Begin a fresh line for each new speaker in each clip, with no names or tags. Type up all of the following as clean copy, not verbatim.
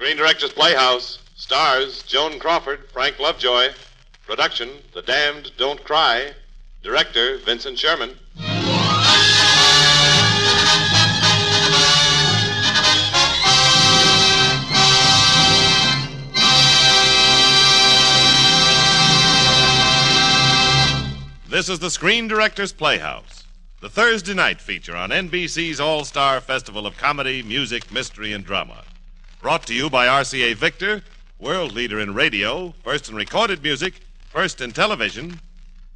Screen Directors Playhouse. Stars, Joan Crawford, Frank Lovejoy. Production, The Damned Don't Cry. Director, Vincent Sherman. This is the Screen Directors Playhouse, the Thursday night feature on NBC's All-Star Festival of Comedy, Music, Mystery, and Drama. Brought to you by RCA Victor, world leader in radio, first in recorded music, first in television,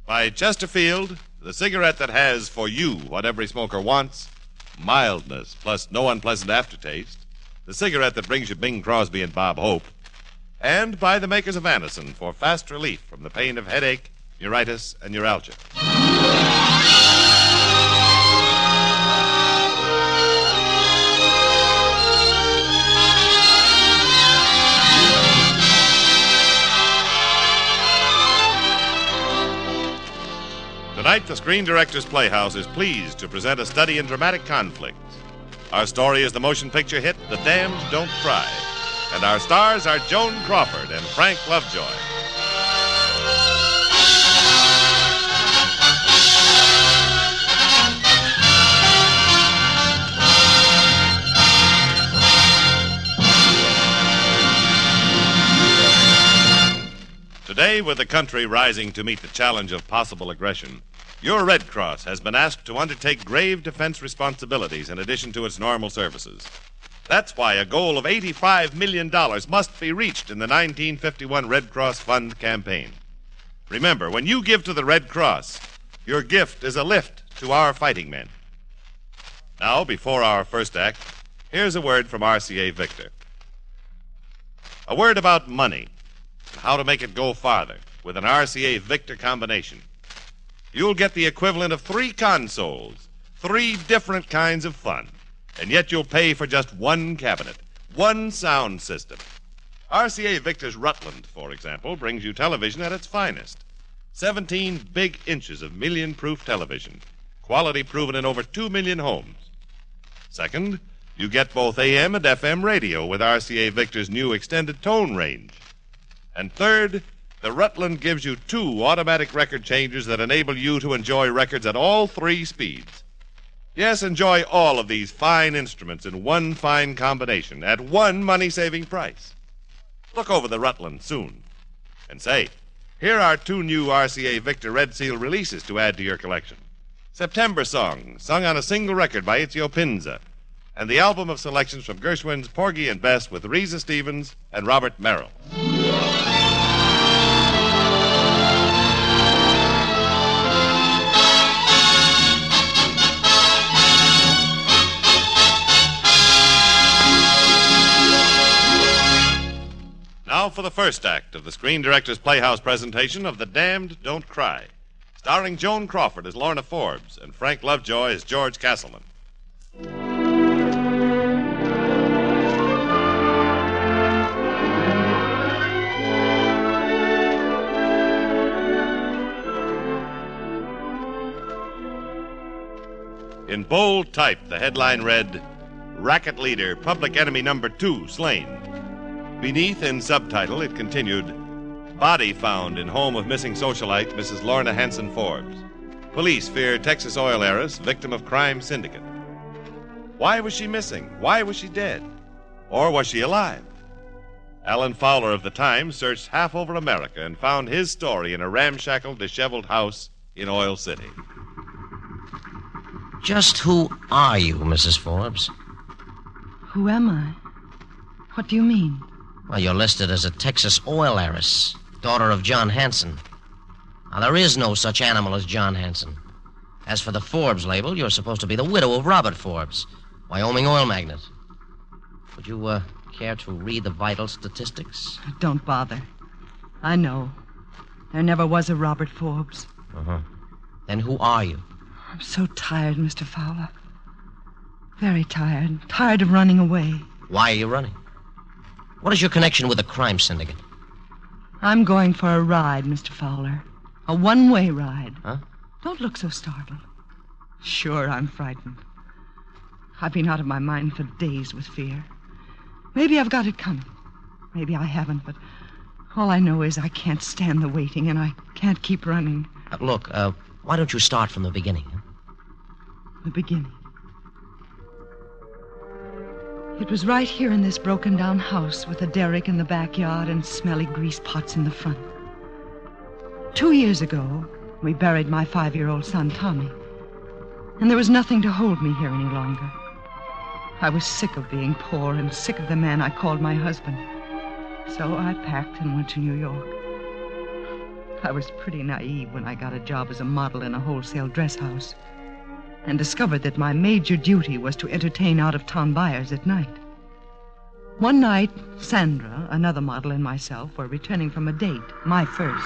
by Chesterfield, the cigarette that has for you what every smoker wants, mildness plus no unpleasant aftertaste, the cigarette that brings you Bing Crosby and Bob Hope, and by the makers of Anacin for fast relief from the pain of headache, neuritis, and neuralgia. Tonight, the Screen Directors Playhouse is pleased to present a study in dramatic conflict. Our story is the motion picture hit The Damned Don't Cry, and our stars are Joan Crawford and Frank Lovejoy. Today, with the country rising to meet the challenge of possible aggression, your Red Cross has been asked to undertake grave defense responsibilities in addition to its normal services. That's why a goal of $85 million must be reached in the 1951 Red Cross Fund campaign. Remember, when you give to the Red Cross, your gift is a lift to our fighting men. Now, before our first act, here's a word from RCA Victor. A word about money. How to make it go farther with an RCA Victor combination. You'll get the equivalent of 3 consoles, 3 different kinds of fun, and yet you'll pay for just 1 cabinet, 1 sound system. RCA Victor's Rutland, for example, brings you television at its finest. 17 big inches of million-proof television, quality proven in over 2 million homes. Second, you get both AM and FM radio with RCA Victor's new extended tone range. And third, the Rutland gives you 2 automatic record changers that enable you to enjoy records at all 3 speeds. Yes, enjoy all of these fine instruments in 1 fine combination at 1 money-saving price. Look over the Rutland soon. And say, here are 2 new RCA Victor Red Seal releases to add to your collection. September Song, sung on a single record by Itzio Pinza, and the album of selections from Gershwin's Porgy and Bess with Reza Stevens and Robert Merrill. Now for the first act of the Screen Directors Playhouse presentation of The Damned Don't Cry, starring Joan Crawford as Lorna Forbes and Frank Lovejoy as George Castleman. In bold type, the headline read, Racket Leader, Public Enemy Number 2, Slain. Beneath, in subtitle, it continued, Body found in home of missing socialite Mrs. Lorna Hanson Forbes. Police fear Texas oil heiress, victim of crime syndicate. Why was she missing? Why was she dead? Or was she alive? Alan Fowler of the Times searched half over America and found his story in a ramshackle, disheveled house in Oil City.
Just who are you, Mrs. Forbes?
Who am I? What do you mean?
Well, you're listed as a Texas oil heiress, daughter of John Hanson. Now, there is no such animal as John Hanson. As for the Forbes label, you're supposed to be the widow of Robert Forbes, Wyoming oil magnate. Would you, care to read the vital statistics?
Don't bother. I know. There never was a Robert Forbes.
Uh-huh. Then who are you?
I'm so tired, Mr. Fowler. Very tired. Tired of running away.
Why are you running? What is your connection with the crime syndicate?
I'm going for a ride, Mr. Fowler. A one-way ride.
Huh?
Don't look so startled. Sure, I'm frightened. I've been out of my mind for days with fear. Maybe I've got it coming. Maybe I haven't, but all I know is I can't stand the waiting, and I can't keep running.
Look, why don't you start from the beginning? Huh?
The beginning. It was right here in this broken-down house with a derrick in the backyard and smelly grease pots in the front. 2 years ago, we buried my 5-year-old son, Tommy. And there was nothing to hold me here any longer. I was sick of being poor and sick of the man I called my husband. So I packed and went to New York. I was pretty naive when I got a job as a model in a wholesale dress house and discovered that my major duty was to entertain out-of-town buyers at night. One night, Sandra, another model, and myself were returning from a date, my first.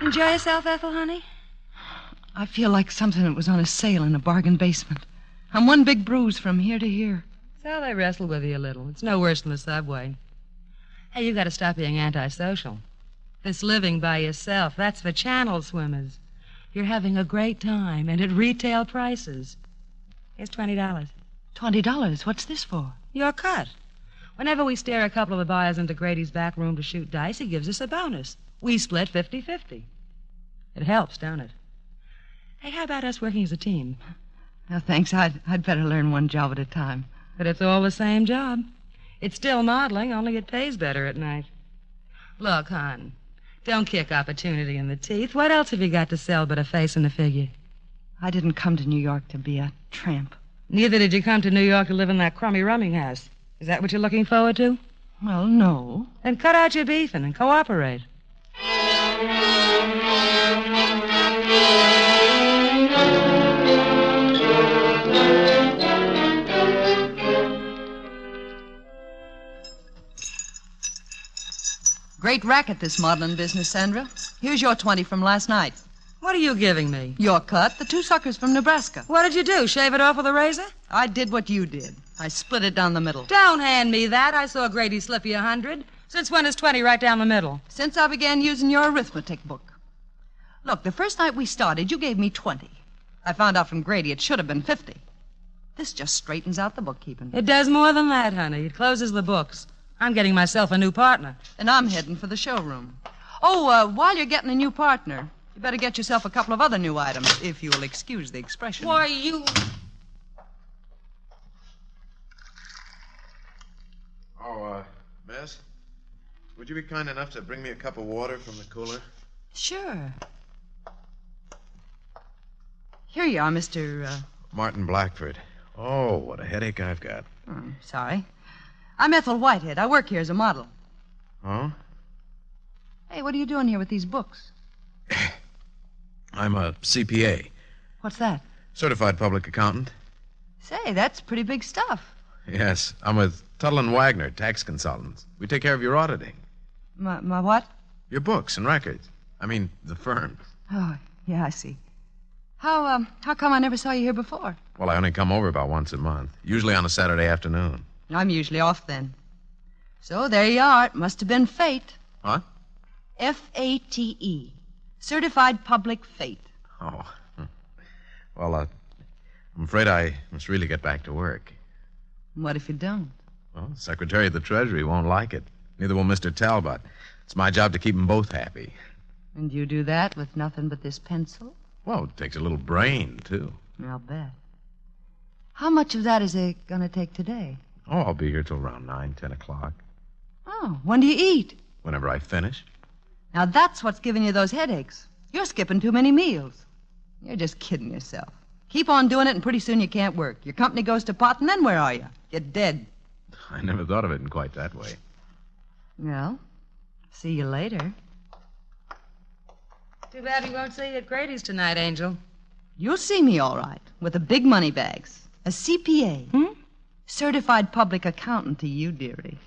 Enjoy yourself, Ethel, honey?
I feel like something that was on a sale in a bargain basement. I'm one big bruise from here to here.
So they wrestle with you a little. It's no worse than the subway. Hey, you got to stop being antisocial. This living by yourself, that's for channel swimmers. You're having a great time, and at retail prices. Here's $20.
$20? What's this for?
Your cut. Whenever we steer a couple of the buyers into Grady's back room to shoot dice, he gives us a bonus. We split 50-50. It helps, don't it? Hey, how about us working as a team?
No, thanks. I'd better learn one job at a time.
But it's all the same job. It's still modeling, only it pays better at night. Look, hon, don't kick opportunity in the teeth. What else have you got to sell but a face and a figure?
I didn't come to New York to be a tramp.
Neither did you come to New York to live in that crummy rooming house. Is that what you're looking forward to?
Well, no.
Then cut out your beefing and cooperate.
Great racket, this modeling business, Sandra. Here's your 20 from last night.
What are you giving me?
Your cut, the 2 suckers from Nebraska.
What did you do, shave it off with a razor?
I did what you did. I split it down the middle.
Don't hand me that. I saw Grady slip you 100. Since when is 20 right down the middle?
Since I began using your arithmetic book. Look, the first night we started, you gave me 20. I found out from Grady it should have been 50. This just straightens out the bookkeeping.
It does more than that, honey. It closes the books. I'm getting myself a new partner.
And I'm heading for the showroom. Oh, while you're getting a new partner, you better get yourself a couple of other new items, if you'll excuse the expression.
Why, you...
Oh, Miss, would you be kind enough to bring me a cup of water from the cooler?
Sure. Here you are, Mr.
Martin Blackford. Oh, what a headache I've got.
Sorry. I'm Ethel Whitehead. I work here as a model.
Oh?
Hey, what are you doing here with these books?
I'm a CPA.
What's that?
Certified public accountant.
Say, that's pretty big stuff.
Yes, I'm with Tuttle and Wagner, tax consultants. We take care of your auditing.
My what?
Your books and records. I mean, the firm.
Oh, yeah, I see. How come I never saw you here before?
Well, I only come over about once a month, usually on a Saturday afternoon.
I'm usually off then. So there you are. It must have been fate.
What?
F-A-T-E. Certified public fate.
Oh. Well, I'm afraid I must really get back to work.
What if you don't?
Well, the Secretary of the Treasury won't like it. Neither will Mr. Talbot. It's my job to keep them both happy.
And you do that with nothing but this pencil?
Well, it takes a little brain, too.
I'll bet. How much of that is it going to take today?
Oh, I'll be here till around 9, 10 o'clock.
Oh, when do you eat?
Whenever I finish.
Now, that's what's giving you those headaches. You're skipping too many meals. You're just kidding yourself. Keep on doing it, and pretty soon you can't work. Your company goes to pot, and then where are you? You're dead.
I never thought of it in quite that way.
Well, see you later.
Too bad we won't see you at Grady's tonight, Angel.
You'll see me all right, with the big money bags. A CPA. Certified public accountant to you, dearie.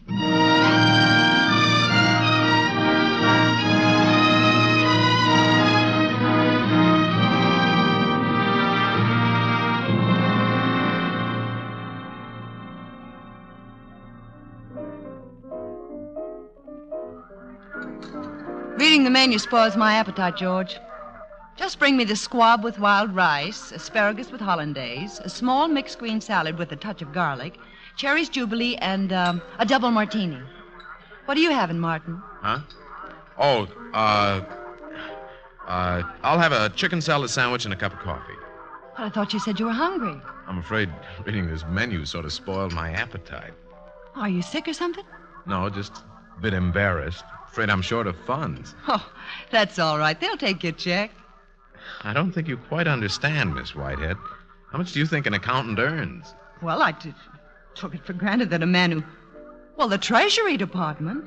Reading the menu spoils my appetite, George. Just bring me the squab with wild rice, asparagus with hollandaise, a small mixed green salad with a touch of garlic, cherries jubilee, and a double martini. What are you having, Martin?
Huh? Oh, I'll have a chicken salad sandwich and a cup of coffee.
Well, I thought you said you were hungry.
I'm afraid reading this menu sort of spoiled my appetite.
Are you sick or something?
No, just a bit embarrassed. Afraid I'm short of funds.
Oh, that's all right. They'll take your check.
I don't think you quite understand, Miss Whitehead. How much do you think an accountant earns?
Well, I took it for granted that a man who... Well, the Treasury Department.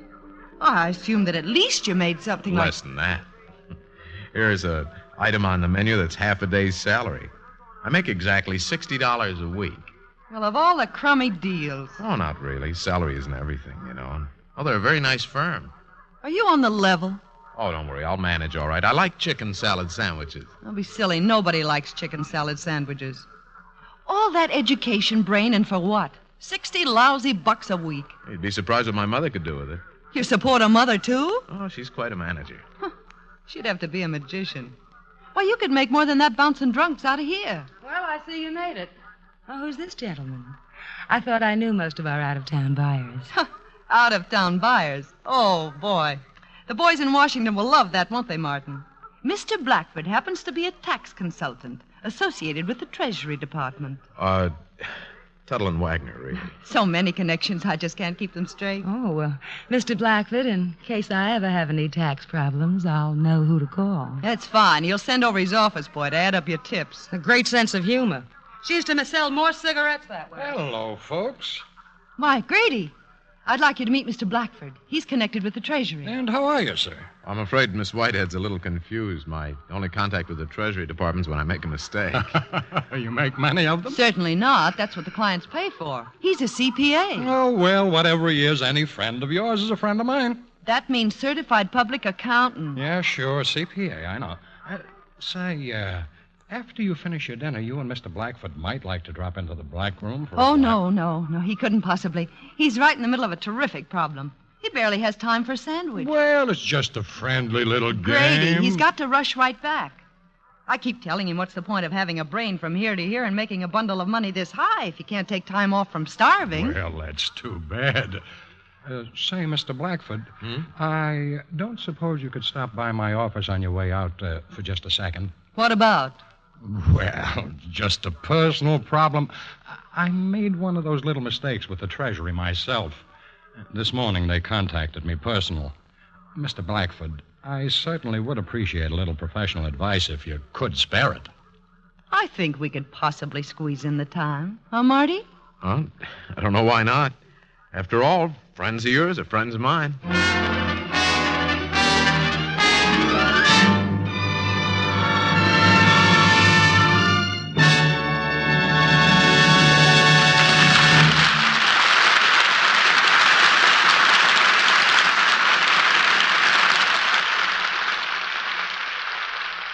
I assumed that at least you made something like...
Less than that. Here's an item on the menu that's half a day's salary. I make exactly $60 a week.
Well, of all the crummy deals.
Oh, not really. Salary isn't everything, you know. Oh, they're a very nice firm.
Are you on the level?
Oh, don't worry. I'll manage all right. I like chicken salad sandwiches.
Don't be silly. Nobody likes chicken salad sandwiches. All that education, brain, and for what? 60 lousy bucks a week.
You'd be surprised what my mother could do with it.
You support a mother, too?
Oh, she's quite a manager.
She'd have to be a magician. Why, you could make more than that bouncing drunks out of here.
Well, I see you made it. Oh, who's this gentleman? I thought I knew most of our out-of-town buyers.
Out-of-town buyers. Oh, boy. The boys in Washington will love that, won't they, Martin? Mr. Blackford happens to be a tax consultant associated with the Treasury Department.
Tuttle and Wagner, really.
So many connections, I just can't keep them straight.
Oh, well, Mr. Blackford, in case I ever have any tax problems, I'll know who to call.
That's fine. He'll send over his office boy to add up your tips.
A great sense of humor. She used to sell more cigarettes that way.
Hello, folks.
Why, Grady, I'd like you to meet Mr. Blackford. He's connected with the Treasury.
And how are you, sir?
I'm afraid Miss Whitehead's a little confused. My only contact with the Treasury Department's when I make a mistake.
You make many of them?
Certainly not. That's what the clients pay for. He's a CPA.
Oh, well, whatever he is, any friend of yours is a friend of mine.
That means certified public accountant.
Yeah, sure, CPA, I know. Say, after you finish your dinner, you and Mr. Blackford might like to drop into the black room for
Oh, no. He couldn't possibly. He's right in the middle of a terrific problem. He barely has time for a sandwich.
Well, it's just a friendly little game.
Grady, he's got to rush right back. I keep telling him what's the point of having a brain from here to here and making a bundle of money this high if you can't take time off from starving.
Well, that's too bad. Say, Mr. Blackford, I don't suppose you could stop by my office on your way out for just a second.
What about?
Well, just a personal problem. I made one of those little mistakes with the Treasury myself. This morning they contacted me personal. Mr. Blackford, I certainly would appreciate a little professional advice if you could spare it.
I think we could possibly squeeze in the time. Huh, Marty?
Huh? I don't know why not. After all, friends of yours are friends of mine.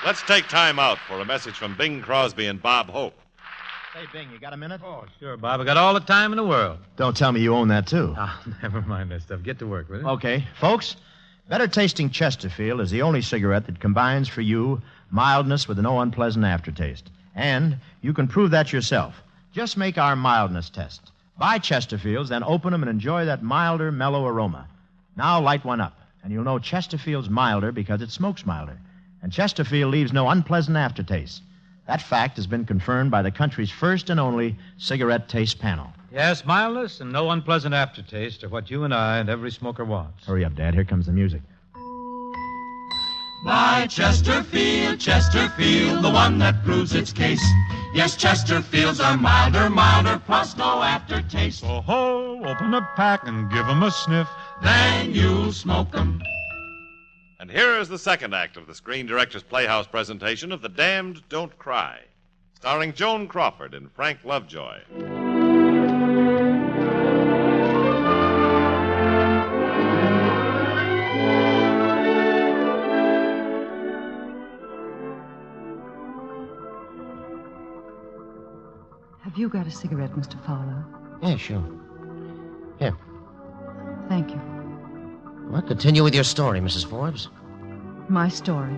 Let's take time out for a message from Bing Crosby and Bob Hope.
Hey, Bing, you got a minute?
Oh, sure, Bob. I got all the time in the world.
Don't tell me you own that, too.
Oh, never mind that stuff. Get to work with it.
Okay. Folks, Better Tasting Chesterfield is the only cigarette that combines for you mildness with no unpleasant aftertaste. And you can prove that yourself. Just make our mildness test. Buy Chesterfields, then open them and enjoy that milder, mellow aroma. Now light one up, and you'll know Chesterfield's milder because it smokes milder. And Chesterfield leaves no unpleasant aftertaste. That fact has been confirmed by the country's first and only cigarette taste panel.
Yes, mildness and no unpleasant aftertaste are what you and I and every smoker wants.
Hurry up, Dad. Here comes the music.
Buy Chesterfield, Chesterfield, the one that proves its case. Yes, Chesterfields are milder, plus no aftertaste.
So ho, open a pack and give 'em a sniff.
Then you'll smoke 'em.
And here is the second act of the Screen Directors Playhouse presentation of The Damned Don't Cry, starring Joan Crawford and Frank Lovejoy.
Have you got a cigarette, Mr. Fowler?
Yeah, sure. Here.
Thank you.
Well, continue with your story, Mrs. Forbes.
My story.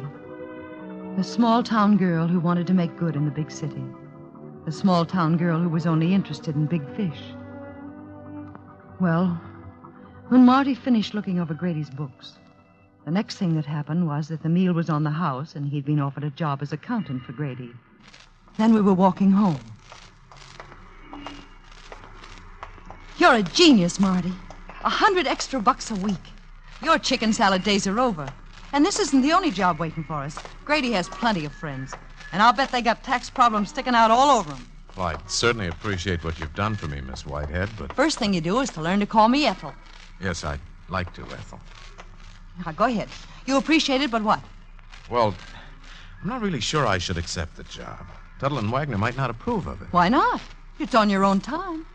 The small-town girl who wanted to make good in the big city. The small-town girl who was only interested in big fish. Well, when Marty finished looking over Grady's books, the next thing that happened was that the meal was on the house and he'd been offered a job as accountant for Grady. Then we were walking home. You're a genius, Marty. $100 extra a week. Your chicken salad days are over. And this isn't the only job waiting for us. Grady has plenty of friends. And I'll bet they got tax problems sticking out all over them.
Well, I certainly appreciate what you've done for me, Miss Whitehead, but...
First thing you do is to learn to call me Ethel.
Yes, I'd like to, Ethel.
Now, go ahead. You appreciate it, but what?
Well, I'm not really sure I should accept the job. Tuttle and Wagner might not approve of it.
Why not? It's on your own time.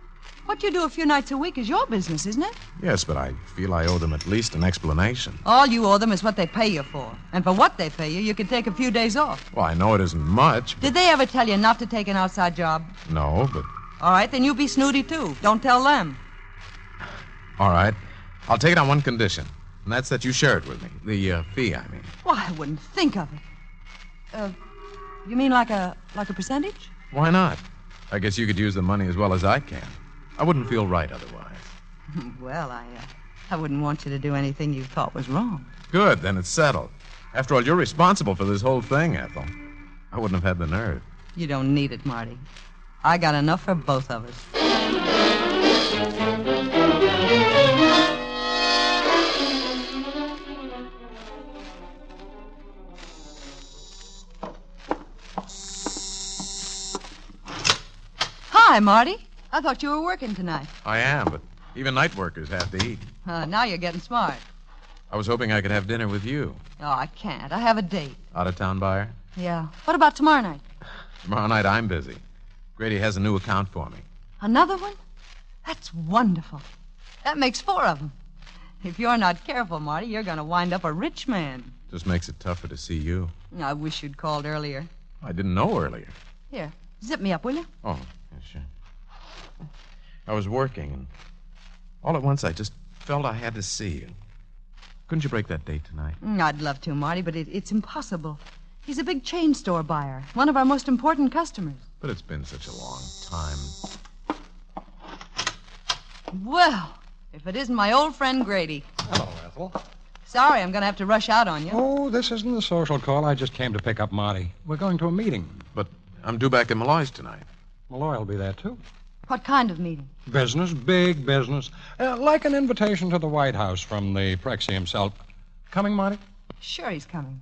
What you do a few nights a week is your business, isn't it?
Yes, but I feel I owe them at least an explanation.
All you owe them is what they pay you for. And for what they pay you, you can take a few days off.
Well, I know it isn't much, but...
Did they ever tell you not to take an outside job?
No, but...
All right, then you be snooty, too. Don't tell them.
All right. I'll take it on one condition, and that's that you share it with me. The fee, I mean.
Why, I wouldn't think of it. You mean like a percentage?
Why not? I guess you could use the money as well as I can. I wouldn't feel right otherwise.
Well, I wouldn't want you to do anything you thought was wrong.
Good, then it's settled. After all, you're responsible for this whole thing, Ethel. I wouldn't have had the nerve.
You don't need it, Marty. I got enough for both of us. Hi, Marty. I thought you were working tonight.
I am, but even night workers have to eat.
Now you're getting smart.
I was hoping I could have dinner with you.
Oh, I can't. I have a date.
Out-of-town buyer?
Yeah. What about tomorrow night?
Tomorrow night I'm busy. Grady has a new account for me.
Another one? That's wonderful. That makes 4 of them. If you're not careful, Marty, you're going to wind up a rich man.
Just makes it tougher to see you.
I wish you'd called earlier.
I didn't know earlier.
Here, zip me up, will you?
Oh, yeah, sure. I was working, and all at once I just felt I had to see you. Couldn't you break that date tonight?
I'd love to, Marty, but it's impossible. He's a big chain store buyer, one of our most important customers.
But it's been such a long time.
Well, if it isn't my old friend Grady.
Hello, Ethel.
Sorry, I'm going to have to rush out on you.
Oh, this isn't a social call. I just came to pick up Marty. We're going to a meeting.
But I'm due back at Malloy's tonight.
Malloy will be there, too.
What kind of meeting?
Business, big business. Like an invitation to the White House from the Prexy himself. Coming, Marty?
Sure, he's coming.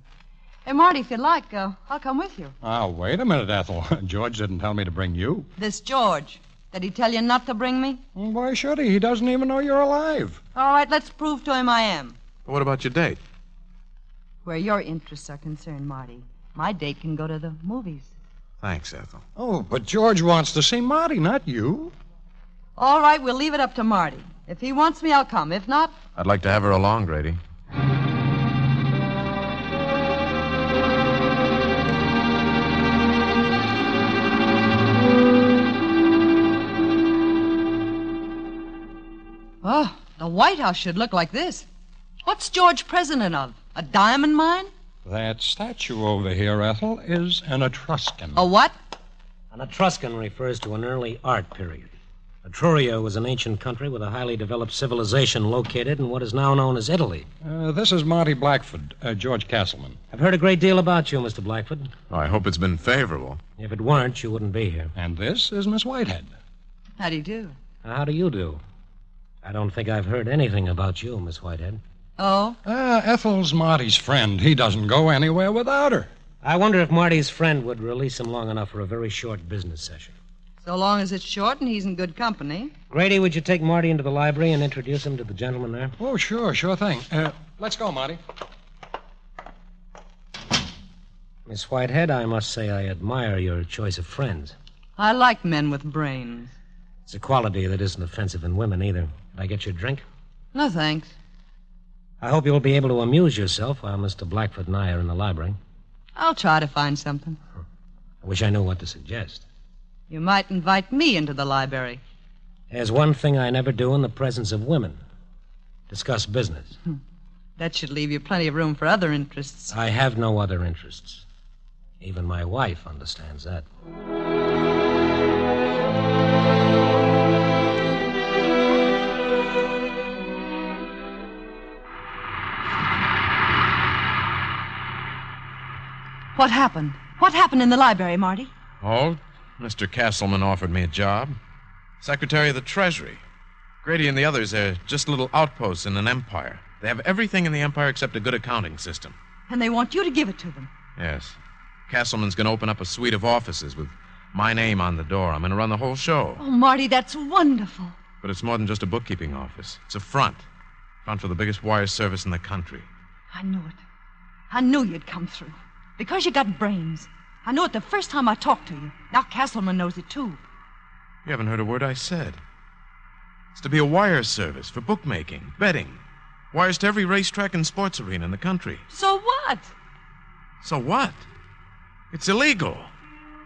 Hey, Marty, if you like, I'll come with you.
Wait a minute, Ethel. George didn't tell me to bring you.
This George. Did he tell you not to bring me?
Why should he? He doesn't even know you're alive.
All right, let's prove to him I am.
What about your date?
Where your interests are concerned, Marty, my date can go to the movies.
Thanks, Ethel.
Oh, but George wants to see Marty, not you.
All right, we'll leave it up to Marty. If he wants me, I'll come. If not...
I'd like to have her along, Grady.
Oh, the White House should look like this. What's George president of? A diamond mine?
That statue over here, Ethel, is an Etruscan.
A what?
An Etruscan refers to an early art period. Etruria was an ancient country with a highly developed civilization located in what is now known as Italy.
This is Marty Blackford, George Castleman.
I've heard a great deal about you, Mr. Blackford.
Oh, I hope it's been favorable.
If it weren't, you wouldn't be here.
And this is Miss Whitehead.
How do you do?
How do you do? I don't think I've heard anything about you, Miss Whitehead.
Oh?
Ethel's Marty's friend. He doesn't go anywhere without her.
I wonder if Marty's friend would release him long enough for a very short business session.
So long as it's short and he's in good company.
Grady, would you take Marty into the library and introduce him to the gentleman there?
Oh, sure thing. Let's go, Marty.
Miss Whitehead, I must say I admire your choice of friends.
I like men with brains.
It's a quality that isn't offensive in women, either. Did I get you a drink?
No, thanks.
I hope you'll be able to amuse yourself while Mr. Blackford and I are in the library.
I'll try to find something.
I wish I knew what to suggest.
You might invite me into the library.
There's one thing I never do in the presence of women. Discuss business.
That should leave you plenty of room for other interests.
I have no other interests. Even my wife understands that.
What happened? What happened in the library, Marty?
Oh, Mr. Castleman offered me a job. Secretary of the Treasury. Grady and the others are just little outposts in an empire. They have everything in the empire except a good accounting system.
And they want you to give it to them.
Yes. Castleman's going to open up a suite of offices with my name on the door. I'm going to run the whole show.
Oh, Marty, that's wonderful.
But it's more than just a bookkeeping office. It's a front. Front for the biggest wire service in the country.
I knew it. I knew you'd come through. Because you got brains. I knew it the first time I talked to you. Now Castleman knows it, too.
You haven't heard a word I said. It's to be a wire service for bookmaking, betting. Wires to every racetrack and sports arena in the country.
So what?
So what? It's illegal.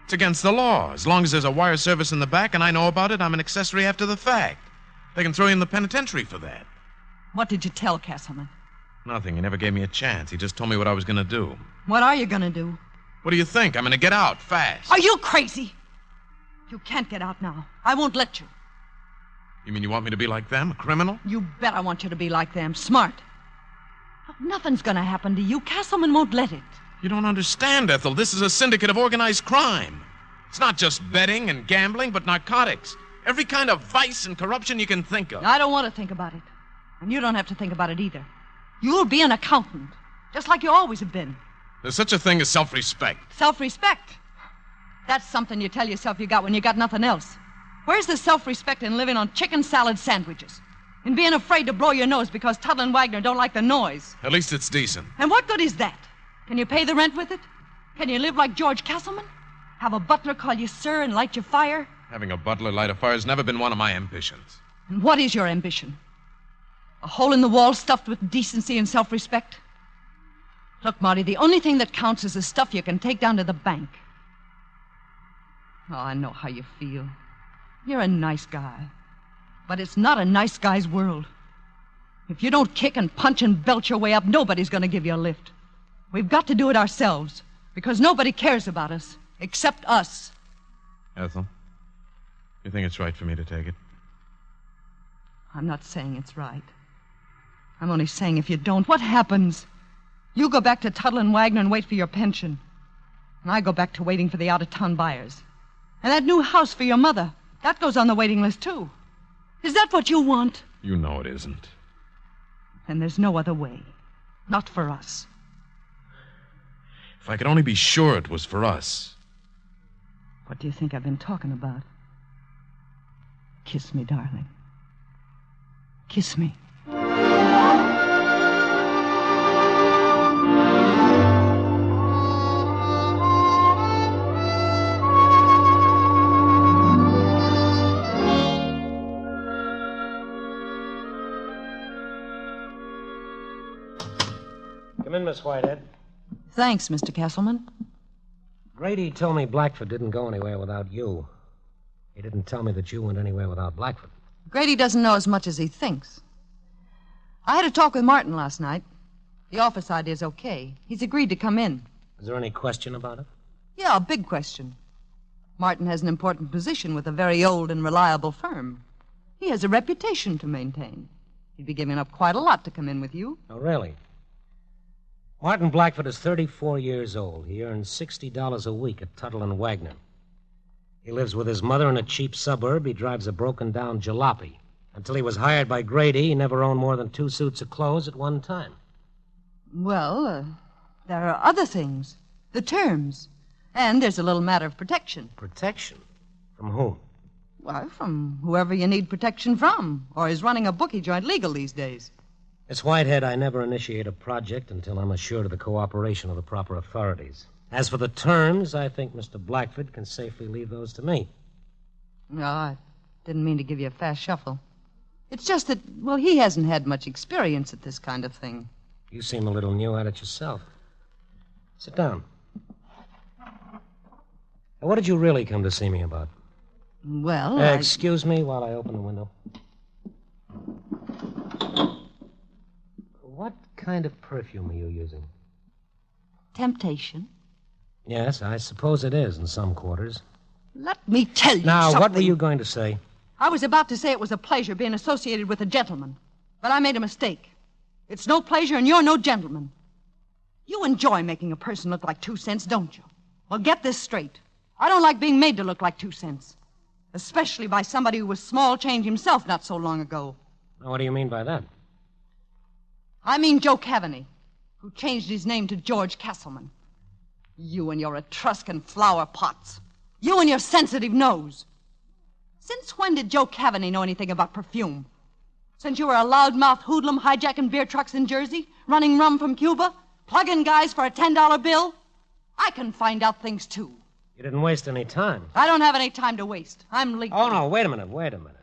It's against the law. As long as there's a wire service in the back and I know about it, I'm an accessory after the fact. They can throw you in the penitentiary for that.
What did you tell Castleman?
Nothing. He never gave me a chance. He just told me what I was going to do.
What are you going to do?
What do you think? I'm going to get out fast.
Are you crazy? You can't get out now. I won't let you.
You mean you want me to be like them, a criminal?
You bet I want you to be like them, smart. Look, nothing's going to happen to you. Castleman won't let it.
You don't understand, Ethel. This is a syndicate of organized crime. It's not just betting and gambling, but narcotics. Every kind of vice and corruption you can think of.
I don't want to think about it. And you don't have to think about it either. You'll be an accountant, just like you always have been.
There's such a thing as self-respect.
Self-respect? That's something you tell yourself you got when you got nothing else. Where's the self-respect in living on chicken salad sandwiches? In being afraid to blow your nose because Tuttle and Wagner don't like the noise?
At least it's decent.
And what good is that? Can you pay the rent with it? Can you live like George Castleman? Have a butler call you sir and light your fire?
Having a butler light a fire has never been one of my ambitions.
And what is your ambition? A hole in the wall stuffed with decency and self-respect? Look, Marty, the only thing that counts is the stuff you can take down to the bank. Oh, I know how you feel. You're a nice guy. But it's not a nice guy's world. If you don't kick and punch and belt your way up, nobody's going to give you a lift. We've got to do it ourselves, because nobody cares about us, except us.
Ethel, you think it's right for me to take it?
I'm not saying it's right. I'm only saying if you don't, what happens? You go back to Tuttle and Wagner and wait for your pension. And I go back to waiting for the out-of-town buyers. And that new house for your mother, that goes on the waiting list, too. Is that what you want?
You know it isn't.
And there's no other way. Not for us.
If I could only be sure it was for us.
What do you think I've been talking about? Kiss me, darling. Kiss me.
Come in, Miss Whitehead.
Thanks, Mr. Castleman.
Grady told me Blackford didn't go anywhere without you. He didn't tell me that you went anywhere without Blackford.
Grady doesn't know as much as he thinks. I had a talk with Martin last night. The office idea's okay. He's agreed to come in.
Is there any question about it?
Yeah, a big question. Martin has an important position with a very old and reliable firm. He has a reputation to maintain. He'd be giving up quite a lot to come in with you.
Oh, really? Martin Blackford is 34 years old. He earns $60 a week at Tuttle and Wagner. He lives with his mother in a cheap suburb. He drives a broken-down jalopy. Until he was hired by Grady, he never owned more than 2 suits of clothes at one time.
Well, there are other things. The terms. And there's a little matter of protection.
Protection? From whom?
Well, from whoever you need protection from, or is running a bookie joint legal these days.
Miss Whitehead, I never initiate a project until I'm assured of the cooperation of the proper authorities. As for the terms, I think Mr. Blackford can safely leave those to me.
No, I didn't mean to give you a fast shuffle. It's just that, well, he hasn't had much experience at this kind of thing.
You seem a little new at it yourself. Sit down. Now, what did you really come to see me about?
Well,
Excuse me while I open the window. What kind of perfume are you using?
Temptation.
Yes, I suppose it is in some quarters.
Let me tell you
Now,
something.
what were you going to say?
I was about to say it was a pleasure being associated with a gentleman, but I made a mistake. It's no pleasure and you're no gentleman. You enjoy making a person look like 2 cents, don't you? Well, get this straight. I don't like being made to look like 2 cents, especially by somebody who was small change himself not so long ago.
Now, what do you mean by that?
I mean Joe Cavaney, who changed his name to George Castleman. You and your Etruscan flower pots. You and your sensitive nose. Since when did Joe Cavaney know anything about perfume? Since you were a loudmouth hoodlum hijacking beer trucks in Jersey, running rum from Cuba, plugging guys for a $10 bill? I can find out things, too.
You didn't waste any time.
I don't have any time to waste. I'm legal.
Oh, no, wait a minute.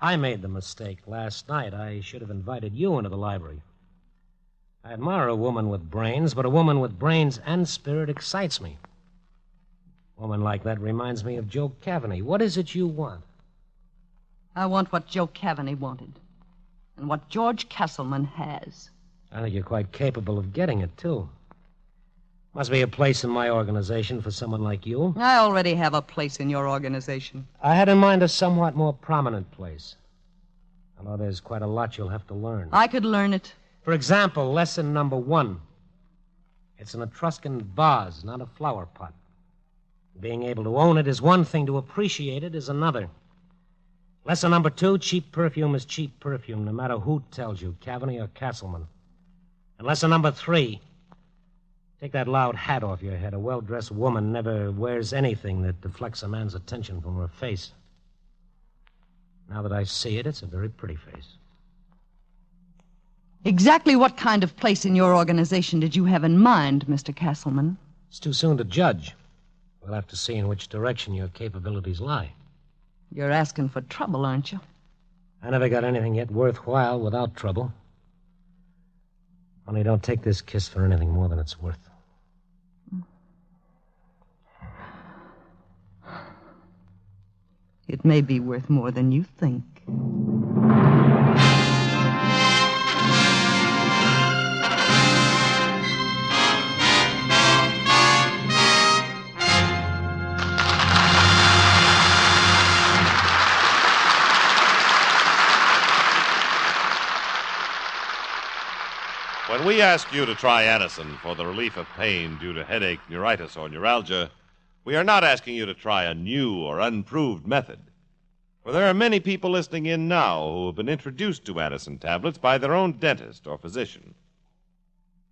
I made the mistake last night. I should have invited you into the library. I admire a woman with brains, but a woman with brains and spirit excites me. A woman like that reminds me of Joe Cavaney. What is it you want?
I want what Joe Cavaney wanted, and what George Castleman has.
I think you're quite capable of getting it, too. Must be a place in my organization for someone like you.
I already have a place in your organization.
I had in mind a somewhat more prominent place. Although there's quite a lot you'll have to learn.
I could learn it.
For example, lesson number 1. It's an Etruscan vase, not a flower pot. Being able to own it is one thing, to appreciate it is another. Lesson number 2, cheap perfume is cheap perfume, no matter who tells you, Cavaney or Castleman. And lesson number 3, take that loud hat off your head. A well-dressed woman never wears anything that deflects a man's attention from her face. Now that I see it, it's a very pretty face.
Exactly what kind of place in your organization did you have in mind, Mr. Castleman?
It's too soon to judge. We'll have to see in which direction your capabilities lie.
You're asking for trouble, aren't you?
I never got anything yet worthwhile without trouble. Only don't take this kiss for anything more than it's worth.
It may be worth more than you think.
When we ask you to try Anacin for the relief of pain due to headache, neuritis, or neuralgia, we are not asking you to try a new or unproved method. For there are many people listening in now who have been introduced to Anacin tablets by their own dentist or physician.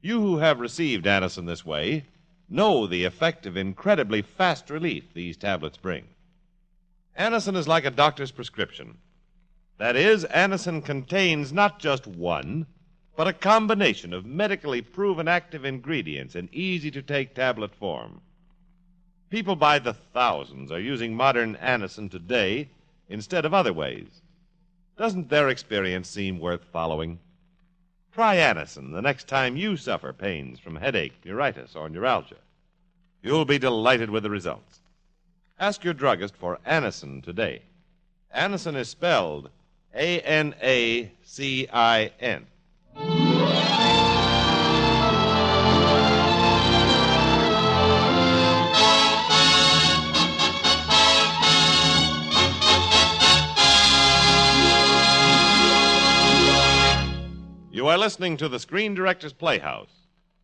You who have received Anacin this way know the effect of incredibly fast relief these tablets bring. Anacin is like a doctor's prescription. That is, Anacin contains not just one, but a combination of medically proven active ingredients in easy-to-take tablet form. People by the thousands are using modern Anacin today instead of other ways. Doesn't their experience seem worth following? Try Anacin the next time you suffer pains from headache, neuritis, or neuralgia. You'll be delighted with the results. Ask your druggist for Anacin today. Anacin is spelled Anacin. You are listening to the Screen Directors Playhouse,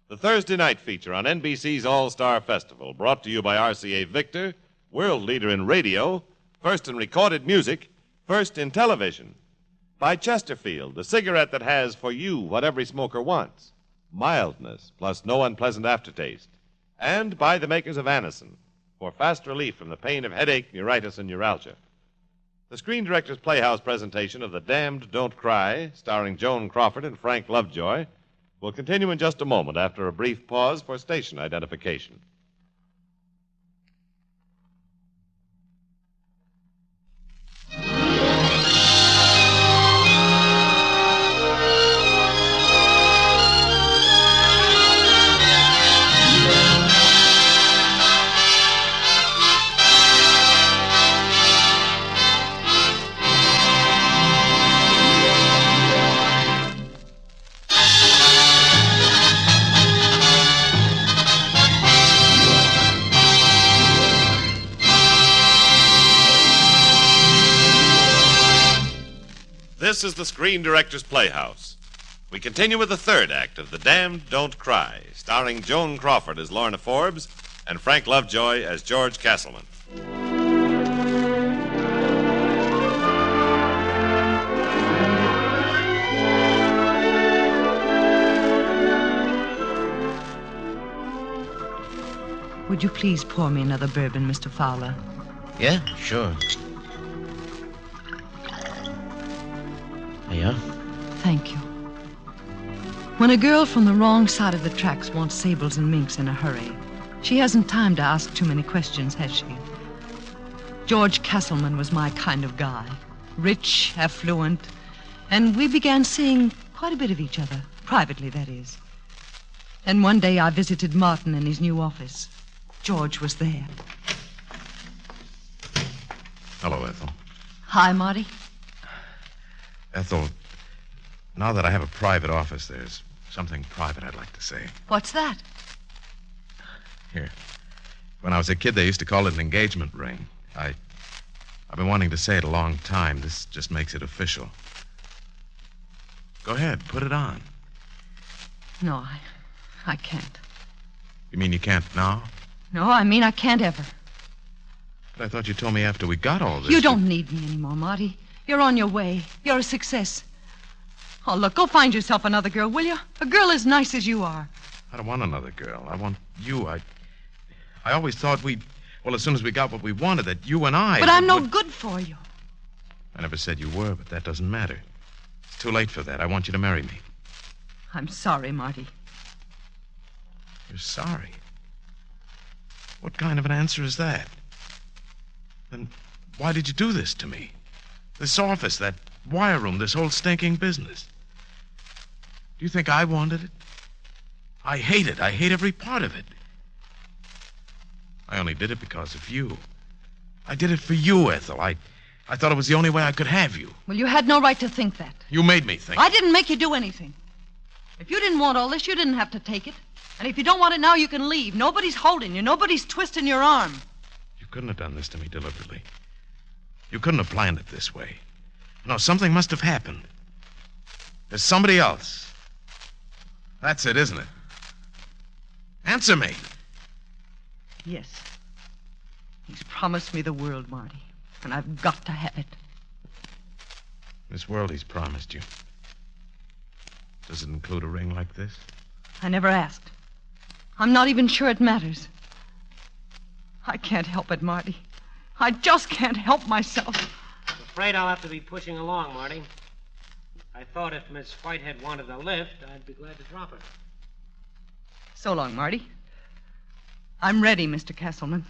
the Thursday night feature on NBC's All-Star Festival, brought to you by RCA Victor, world leader in radio, first in recorded music, first in television. By Chesterfield, the cigarette that has for you what every smoker wants, mildness plus no unpleasant aftertaste. And by the makers of Anacin, for fast relief from the pain of headache, neuritis, and neuralgia. The Screen Directors Playhouse presentation of The Damned Don't Cry, starring Joan Crawford and Frank Lovejoy, will continue in just a moment after a brief pause for station identification. This is the Screen Director's Playhouse. We continue with the third act of The Damned Don't Cry, starring Joan Crawford as Lorna Forbes and Frank Lovejoy as George Castleman.
Would you please pour me another bourbon, Mr. Fowler?
Yeah, sure. There you are.
Thank you. When a girl from the wrong side of the tracks wants sables and minks in a hurry, she hasn't time to ask too many questions, has she? George Castleman was my kind of guy. Rich, affluent, and we began seeing quite a bit of each other, privately, that is. And one day I visited Martin in his new office. George was there.
Hello, Ethel.
Hi, Marty.
Ethel, now that I have a private office, there's something private I'd like to say.
What's that?
Here. When I was a kid, they used to call it an engagement ring. I've been wanting to say it a long time. This just makes it official. Go ahead, put it on.
No, I can't.
You mean you can't now?
No, I mean I can't ever.
But I thought you told me after we got all this...
You don't need me anymore, Marty. You're on your way. You're a success. Oh, look, go find yourself another girl, will you? A girl as nice as you are.
I don't want another girl. I want you. I always thought well, as soon as we got what we wanted, that you and I...
But I'm no good for you.
I never said you were, but that doesn't matter. It's too late for that. I want you to marry me.
I'm sorry, Marty.
You're sorry? What kind of an answer is that? Then why did you do this to me? This office, that wire room, this whole stinking business. Do you think I wanted it? I hate it. I hate every part of it. I only did it because of you. I did it for you, Ethel. I thought it was the only way I could have you.
Well, you had no right to think that.
You made me think.
I didn't make you do anything. If you didn't want all this, you didn't have to take it. And if you don't want it now, you can leave. Nobody's holding you. Nobody's twisting your arm.
You couldn't have done this to me deliberately. You couldn't have planned it this way. No, something must have happened. There's somebody else. That's it, isn't it? Answer me.
Yes. He's promised me the world, Marty. And I've got to have it.
This world he's promised you. Does it include a ring like this?
I never asked. I'm not even sure it matters. I can't help it, Marty. I just can't help myself.
I'm afraid I'll have to be pushing along, Marty. I thought if Miss Whitehead wanted a lift, I'd be glad to drop her.
So long, Marty. I'm ready, Mr. Castleman.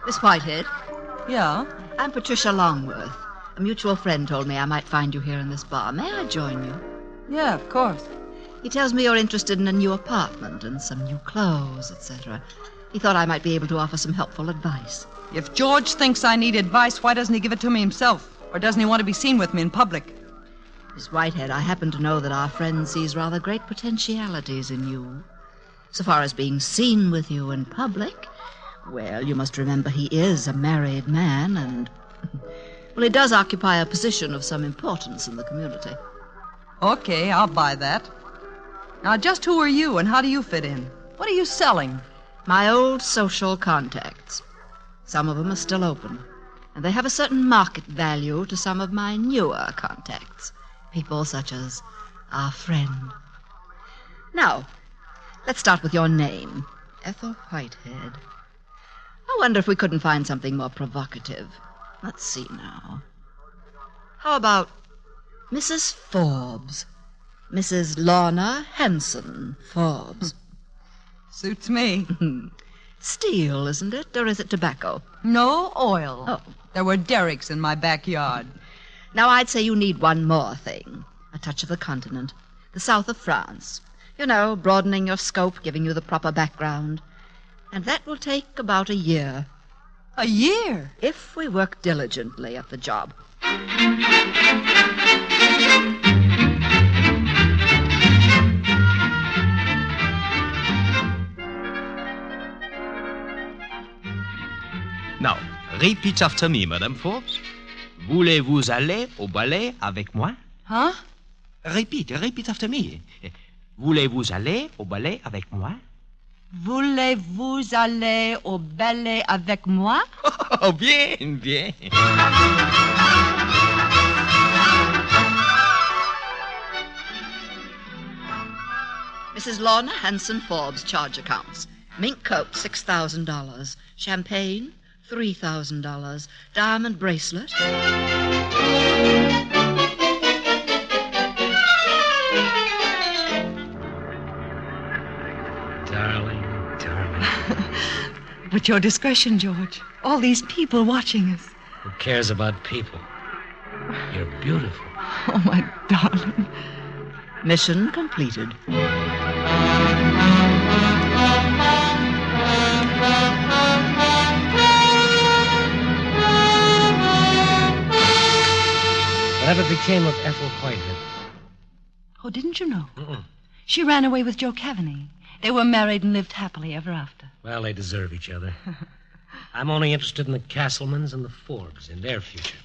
Miss Whitehead?
Yeah?
I'm Patricia Longworth. A mutual friend told me I might find you here in this bar. May I join you?
Yeah, of course.
He tells me you're interested in a new apartment and some new clothes, etc. He thought I might be able to offer some helpful advice.
If George thinks I need advice, why doesn't he give it to me himself? Or doesn't he want to be seen with me in public?
Miss Whitehead, I happen to know that our friend sees rather great potentialities in you. So far as being seen with you in public, well, you must remember he is a married man and... well, he does occupy a position of some importance in the community.
Okay, I'll buy that. Now, just who are you and how do you fit in? What are you selling?
My old social contacts. Some of them are still open, and they have a certain market value to some of my newer contacts. People such as our friend. Now, let's start with your name. Ethel Whitehead. I wonder if we couldn't find something more provocative. Let's see now. How about Mrs. Forbes? Mrs. Lorna Hanson Forbes.
Suits me.
Steel, isn't it? Or is it tobacco?
No oil.
Oh.
There were derricks in my backyard.
Now, I'd say you need one more thing. A touch of the continent. The south of France. You know, broadening your scope, giving you the proper background. And that will take about a year.
A year?
If we work diligently at the job.
Now, repeat after me, Madame Forbes. Voulez-vous aller au ballet avec moi?
Huh?
Repeat after me. Voulez-vous aller au ballet avec moi?
Voulez-vous aller au ballet avec moi?
Oh, bien, bien.
Mrs. Lorna Hanson Forbes charge accounts. Mink coat, $6,000. Champagne, $3,000. Diamond bracelet.
Darling.
But your discretion, George. All these people watching us.
Who cares about people? You're beautiful.
Oh, my darling.
Mission completed.
Whatever became of Ethel Whitehead?
Oh, didn't you know?
Mm-mm.
She ran away with Joe Cavaney. They were married and lived happily ever after.
Well, they deserve each other. I'm only interested in the Castlemans and the Forbes, in their future.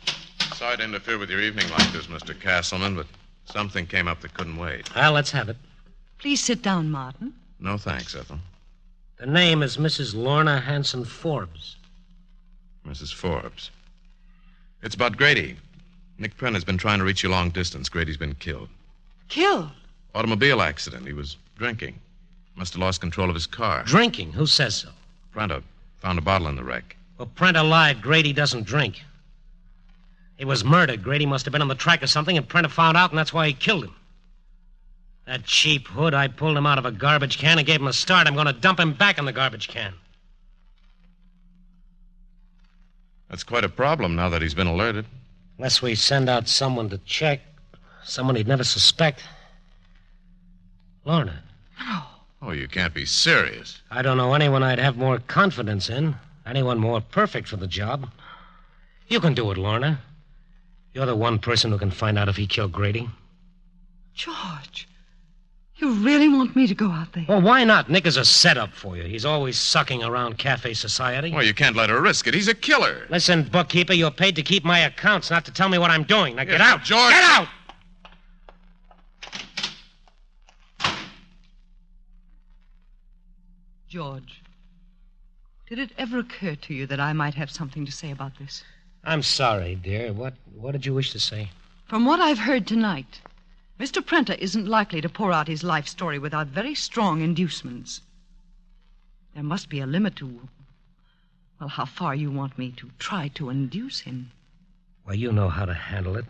Sorry to interfere with your evening like this, Mr. Castleman, but something came up that couldn't wait.
Well, let's have it.
Please sit down, Martin.
No thanks, Ethel.
The name is Mrs. Lorna Hanson Forbes.
Mrs. Forbes. It's about Grady. Nick Prent has been trying to reach you long distance. Grady's been killed.
Killed?
Automobile accident. He was drinking. Must have lost control of his car.
Drinking? Who says so?
Prenta found a bottle in the wreck.
Well, Prenta lied. Grady doesn't drink. He was murdered. Grady must have been on the track of something, and Prenta found out, and that's why he killed him. That cheap hood, I pulled him out of a garbage can and gave him a start. I'm going to dump him back in the garbage can.
That's quite a problem now that he's been alerted.
Unless we send out someone to check. Someone he'd never suspect. Lorna.
Oh, you can't be serious.
I don't know anyone I'd have more confidence in. Anyone more perfect for the job. You can do it, Lorna. You're the one person who can find out if he killed Grady.
George, you really want me to go out there?
Well, why not? Nick is a setup for you. He's always sucking around cafe society.
Well, you can't let her risk it. He's a killer.
Listen, bookkeeper, you're paid to keep my accounts, not to tell me what I'm doing. Now get
Yes,
out.
George.
Get out!
George, did it ever occur to you that I might have something to say about this?
I'm sorry, dear. What did you wish to say?
From what I've heard tonight, Mr. Prenta isn't likely to pour out his life story without very strong inducements. There must be a limit to, well, how far you want me to try to induce him.
Well, you know how to handle it.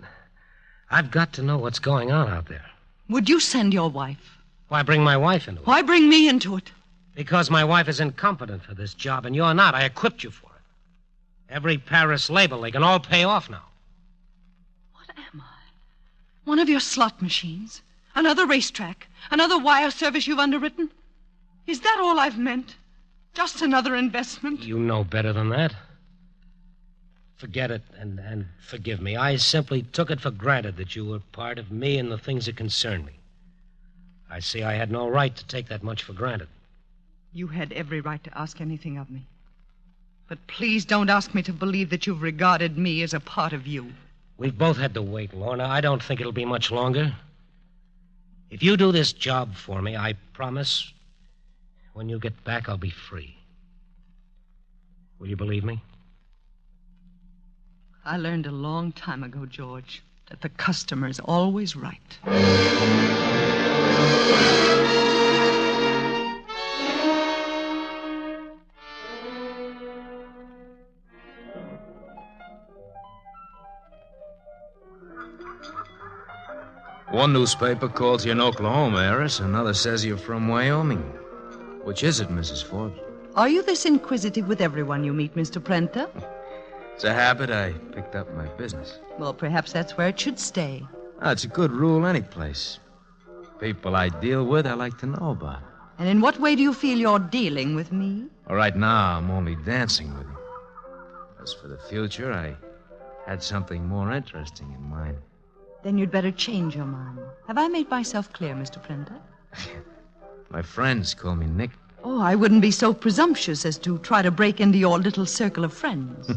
I've got to know what's going on out there.
Would you send your wife?
Why bring my wife into it?
Why bring me into it?
Because my wife is incompetent for this job, and you're not. I equipped you for it. Every Paris label, they can all pay off now.
What am I? One of your slot machines? Another racetrack? Another wire service you've underwritten? Is that all I've meant? Just another investment?
You know better than that. Forget it and forgive me. I simply took it for granted that you were part of me and the things that concern me. I see I had no right to take that much for granted.
You had every right to ask anything of me. But please don't ask me to believe that you've regarded me as a part of you.
We've both had to wait, Lorna. I don't think it'll be much longer. If you do this job for me, I promise when you get back, I'll be free. Will you believe me?
I learned a long time ago, George, that the customer's always right.
One newspaper calls you an Oklahoma heiress, another says you're from Wyoming. Which is it, Mrs. Forbes?
Are you this inquisitive with everyone you meet, Mr. Prenta?
It's a habit I picked up in my business.
Well, perhaps that's where it should stay.
It's a good rule any place. People I deal with, I like to know about.
And in what way do you feel you're dealing with me?
Well, right now, I'm only dancing with you. As for the future, I had something more interesting in mind.
Then you'd better change your mind. Have I made myself clear, Mr. Prenter?
My friends call me Nick.
Oh, I wouldn't be so presumptuous as to try to break into your little circle of friends.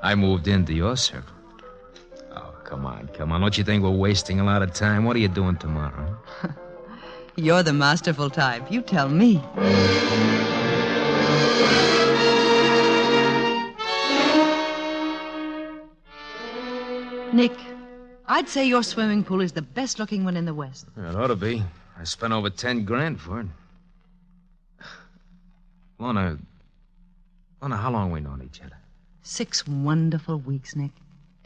I moved into your circle. Oh, come on. Don't you think we're wasting a lot of time? What are you doing tomorrow?
You're the masterful type. You tell me. Nick, I'd say your swimming pool is the best-looking one in the West.
It ought to be. I spent over 10 grand for it. Lorna, how long we known each other?
6 wonderful weeks, Nick.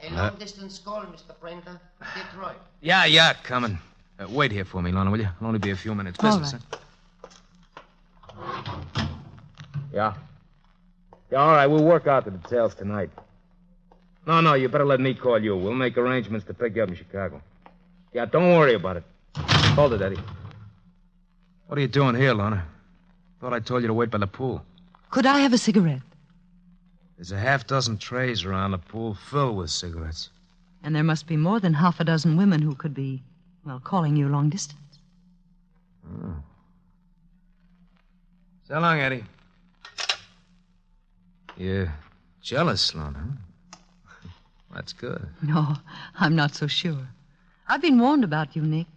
A long-distance call, Mr. Prenter. Detroit.
Yeah, coming. Wait here for me, Lorna, will you? It'll only be a few minutes. Business,
right.
Huh? Yeah, all right. We'll work out the details tonight. No, you better let me call you. We'll make arrangements to pick you up in Chicago. Yeah, don't worry about it. Hold it, Eddie. What are you doing here, Lorna? Thought I told you to wait by the pool.
Could I have a cigarette?
There's a half-dozen trays around the pool filled with cigarettes.
And there must be more than half a dozen women who could be, well, calling you long distance.
Oh. So long, Eddie. You're jealous, Lorna, huh? That's good.
No, I'm not so sure. I've been warned about you, Nick.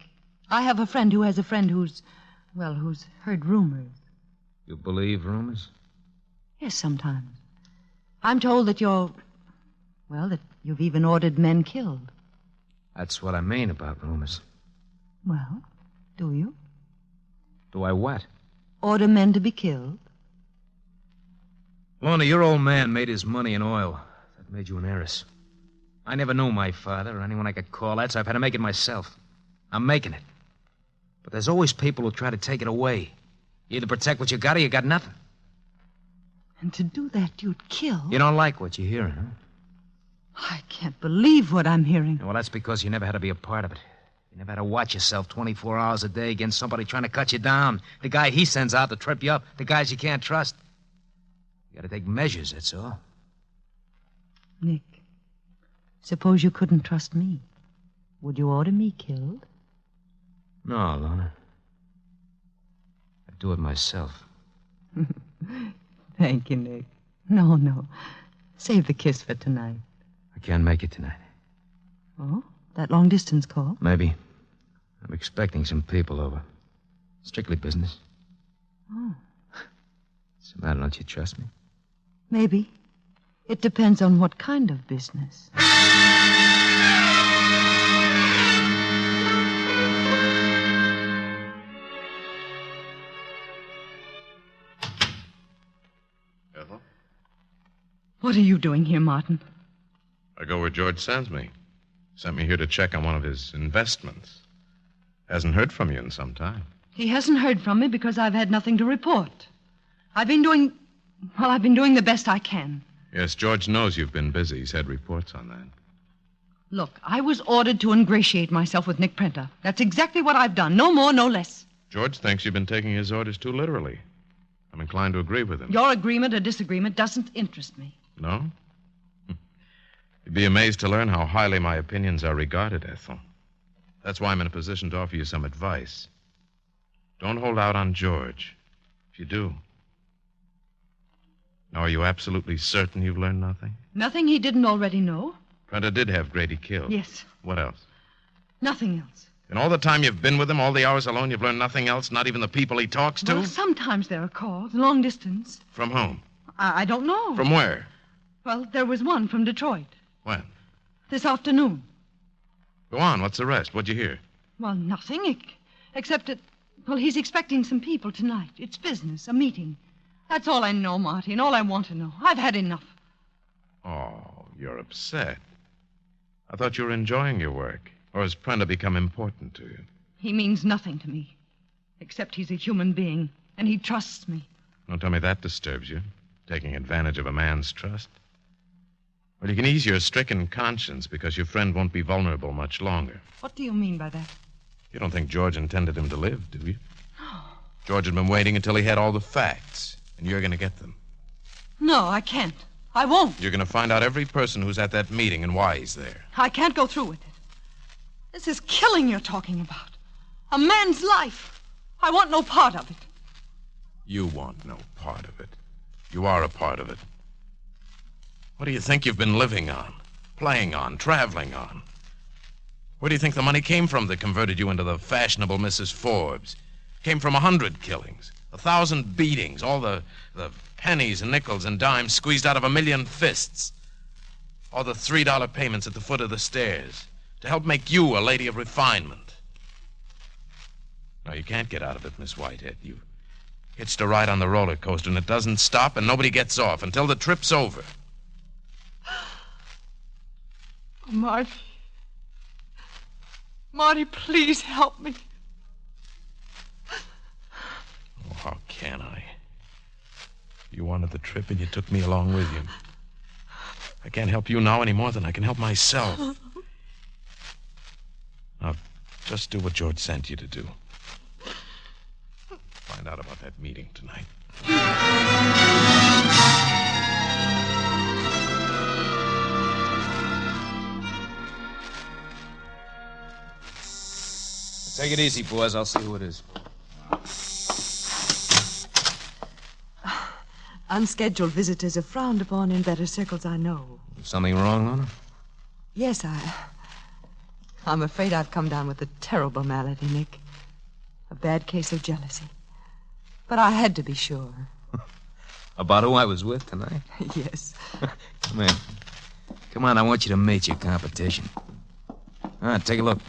I have a friend who has a friend who's heard rumors.
You believe rumors?
Yes, sometimes. I'm told that that you've even ordered men killed.
That's what I mean about rumors.
Well, do you?
Do I what?
Order men to be killed?
Lorna, your old man made his money in oil. That made you an heiress. I never knew my father or anyone I could call that, so I've had to make it myself. I'm making it. But there's always people who try to take it away. You either protect what you got or you got nothing.
And to do that, you'd kill?
You don't like what you're hearing, huh?
I can't believe what I'm hearing.
Well, that's because you never had to be a part of it. You never had to watch yourself 24 hours a day against somebody trying to cut you down. The guy he sends out to trip you up. The guys you can't trust. You gotta take measures, that's all.
Nick, suppose you couldn't trust me. Would you order me killed?
No, Lorna. I'd do it myself.
Thank you, Nick. No. Save the kiss for tonight.
I can't make it tonight.
Oh? That long-distance call?
Maybe. I'm expecting some people over. Strictly business.
Oh.
What's the matter? Don't you trust me?
Maybe. It depends on what kind of business.
Ethel?
What are you doing here, Martin?
I go where George sends me. Sent me here to check on one of his investments. Hasn't heard from you in some time.
He hasn't heard from me because I've had nothing to report. I've been doing the best I can.
Yes, George knows you've been busy. He's had reports on that.
Look, I was ordered to ingratiate myself with Nick Prenter. That's exactly what I've done. No more, no less.
George thinks you've been taking his orders too literally. I'm inclined to agree with him.
Your agreement or disagreement doesn't interest me.
No? You'd be amazed to learn how highly my opinions are regarded, Ethel. That's why I'm in a position to offer you some advice. Don't hold out on George. If you do. Now, are you absolutely certain you've learned nothing?
Nothing he didn't already know?
Prenter did have Grady killed.
Yes.
What else?
Nothing else.
In all the time you've been with him, all the hours alone, you've learned nothing else? Not even the people he talks to?
Well, sometimes there are calls, long distance.
From whom?
I don't know.
From where?
Well, there was one from Detroit.
When?
This afternoon.
Go on. What's the rest? What'd you hear?
Well, nothing, except that, well, he's expecting some people tonight. It's business, a meeting. That's all I know, Marty, and all I want to know. I've had enough.
Oh, you're upset. I thought you were enjoying your work. Or has Prenter become important to you?
He means nothing to me, except he's a human being, and he trusts me.
Don't tell me that disturbs you, taking advantage of a man's trust. Well, you can ease your stricken conscience because your friend won't be vulnerable much longer.
What do you mean by that?
You don't think George intended him to live, do you? George had been waiting until he had all the facts, and you're going to get them.
No, I can't. I won't.
You're going to find out every person who's at that meeting and why he's there.
I can't go through with it. This is killing you're talking about. A man's life. I want no part of it.
You want no part of it. You are a part of it. What do you think you've been living on, playing on, traveling on? Where do you think the money came from that converted you into the fashionable Mrs. Forbes? Came from 100 killings, 1,000 beatings, all the pennies and nickels and dimes squeezed out of 1,000,000 fists. All the $3 payments at the foot of the stairs to help make you a lady of refinement. No, you can't get out of it, Miss Whitehead. You hitched a ride on the roller coaster, and it doesn't stop, and nobody gets off until the trip's over.
Oh, Marty. Marty, please help me.
Oh, how can I? You wanted the trip, and you took me along with you. I can't help you now any more than I can help myself. Now, just do what George sent you to do. Find out about that meeting tonight.
Take it easy, boys. I'll see who it is.
Unscheduled visitors are frowned upon in better circles, I know.
Something wrong, Lorna?
Yes, I'm afraid I've come down with a terrible malady, Nick. A bad case of jealousy. But I had to be sure.
About who I was with tonight?
Yes.
Come in. Come on, I want you to meet your competition. Take a look.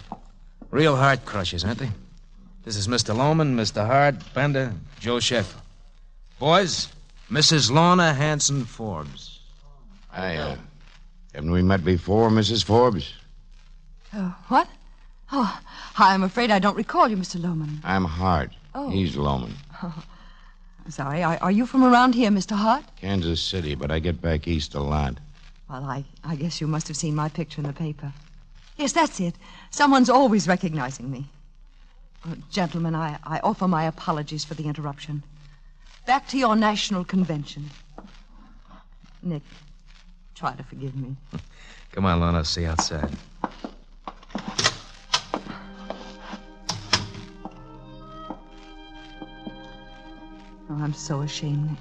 Real heart crushers, aren't they? This is Mr. Lohman, Mr. Hart, Bender, Joe Sheffer. Boys, Mrs. Lorna Hanson Forbes.
Haven't we met before, Mrs. Forbes?
What? Oh, I'm afraid I don't recall you, Mr. Lohman.
I'm Hart.
Oh.
He's Lohman.
Oh, I'm sorry. Are you from around here, Mr. Hart?
Kansas City, but I get back east a lot.
Well, I guess you must have seen my picture in the paper. Yes, that's it. Someone's always recognizing me. Gentlemen, I offer my apologies for the interruption. Back to your national convention. Nick, try to forgive me.
Come on, Lorna, see outside.
Oh, I'm so ashamed, Nick.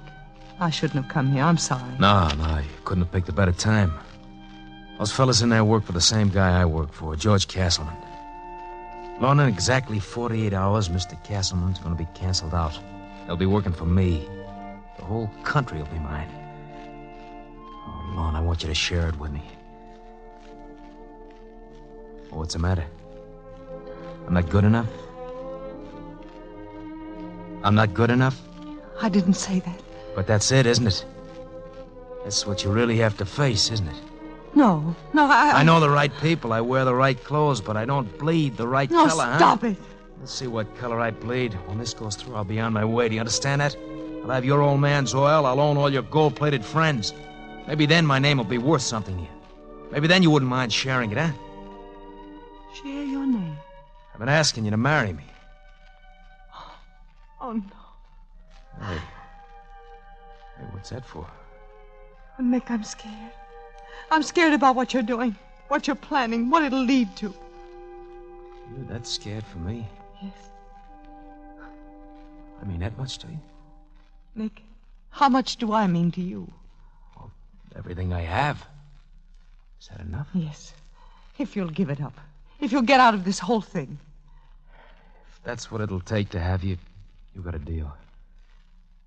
I shouldn't have come here. I'm sorry.
No, you couldn't have picked a better time. Those fellas in there work for the same guy I work for, George Castleman. Lorna, in exactly 48 hours, Mr. Castleman's going to be canceled out. They'll be working for me. The whole country will be mine. Oh, Lorna, I want you to share it with me. Oh, what's the matter? I'm not good enough? I'm not good enough?
I didn't say that.
But that's it, isn't it? That's what you really have to face, isn't it?
No,
I know the right people. I wear the right clothes, but I don't bleed the right
No,
color,
stop it.
Let's see what color I bleed. When this goes through, I'll be on my way. Do you understand that? I'll have your old man's oil. I'll own all your gold-plated friends. Maybe then my name will be worth something to you. Maybe then you wouldn't mind sharing it, huh?
Share your name.
I've been asking you to marry me.
Oh, no.
Hey, what's that for?
Oh, Nick, I'm scared. I'm scared about what you're doing, what you're planning, what it'll lead to.
You're that scared for me?
Yes.
I mean that much to you?
Nick, how much do I mean to you?
Well, everything I have. Is that enough?
Yes. If you'll give it up. If you'll get out of this whole thing.
If that's what it'll take to have you, you got a deal.